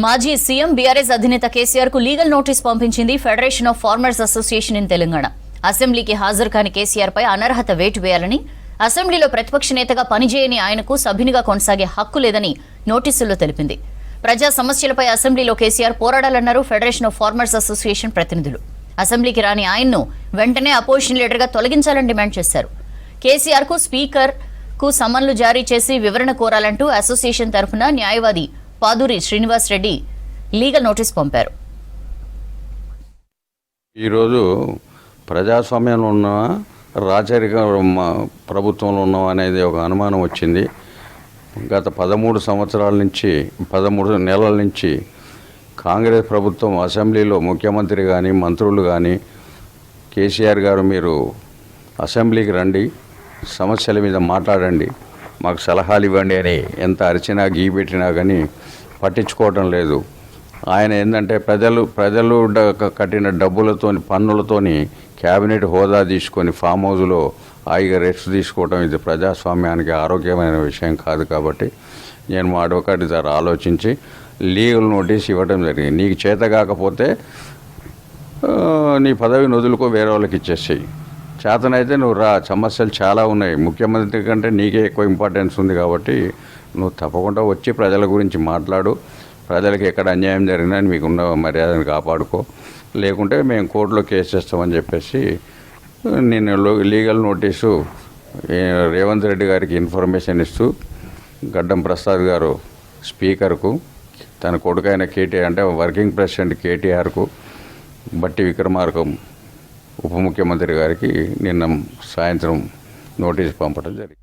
మాజీ CM BRS అధినేత కేసీఆర్ కు లీగల్ నోటీస్ పంపించింది federation of farmers association in Telangana. అసెంబ్లీకి హాజరు కాని కేసీఆర్ పై అనర్హత వేటు వేయాలని, అసెంబ్లీలో ప్రతిపక్ష నేతగా పనిచేయని ఆయనకు సభ్యునిగా కొనసాగే హక్కు లేదని నోటీసుల్లో తెలిపింది. ప్రజా సమస్యలపై అసెంబ్లీలో కేసీఆర్ పోరాడాలన్నారు ఫెడరేషన్ ఆఫ్ ఫార్మర్స్ అసోసియేషన్ ప్రతినిధులు. అసెంబ్లీకి రాని ఆయన్ను వెంటనే అపోజిషన్ లీడర్గా తొలగించాలని డిమాండ్ చేశారు. కేసీఆర్ కు స్పీకర్ కు సమన్లు జారీ చేసి వివరణ కోరాలంటూ అసోసియేషన్ తరఫున న్యాయవాది పాదూరి శ్రీనివాస్ రెడ్డి లీగల్ నోటీస్ పంపారు. ఈరోజు ప్రజాస్వామ్యంలో ఉన్న రాచరిక ప్రభుత్వంలో ఉన్నాం అనేది ఒక అనుమానం వచ్చింది. గత 13 సంవత్సరాల నుంచి 13 నెలల నుంచి కాంగ్రెస్ ప్రభుత్వం అసెంబ్లీలో ముఖ్యమంత్రి కానీ మంత్రులు కానీ కేసీఆర్ గారు మీరు అసెంబ్లీకి రండి, సమస్యల మీద మాట్లాడండి, మాకు సలహాలు ఇవ్వండి అని ఎంత అరిచినా గీపెట్టినా కానీ పట్టించుకోవటం లేదు. ఆయన ఏంటంటే ప్రజలు కట్టిన డబ్బులతోని పన్నులతోని క్యాబినెట్ హోదా తీసుకొని ఫామ్ హౌస్లో హాయిగా రెస్ట్ తీసుకోవటం ఇది ప్రజాస్వామ్యానికి ఆరోగ్యమైన విషయం కాదు. కాబట్టి నేను మా అడ్వకేట్ ద్వారా ఆలోచించి లీగల్ నోటీస్ ఇవ్వడం జరిగింది. నీకు చేత కాకపోతే నీ పదవిని వదులుకో, వేరే వాళ్ళకి ఇచ్చేసేయి. చేతనైతే నువ్వు రా, సమస్యలు చాలా ఉన్నాయి, ముఖ్యమంత్రి కంటే నీకే ఎక్కువ ఇంపార్టెన్స్ ఉంది. కాబట్టి నువ్వు తప్పకుండా వచ్చి ప్రజల గురించి మాట్లాడు, ప్రజలకు ఎక్కడ అన్యాయం జరిగినా మీకున్న మర్యాదను కాపాడుకో, లేకుంటే మేము కోర్టులో కేసు చేస్తామని చెప్పేసి నేను లీగల్ నోటీసు రేవంత్ రెడ్డి గారికి ఇన్ఫర్మేషన్ ఇస్తూ గడ్డం ప్రసాద్ గారు స్పీకర్కు, తన కొడుకైన కేటీఆర్ అంటే వర్కింగ్ ప్రెసిడెంట్ కేటీఆర్కు, బట్టి విక్రమార్క ఉప ముఖ్యమంత్రి గారికి నిన్న సాయంత్రం నోటీసు పంపడం జరిగింది.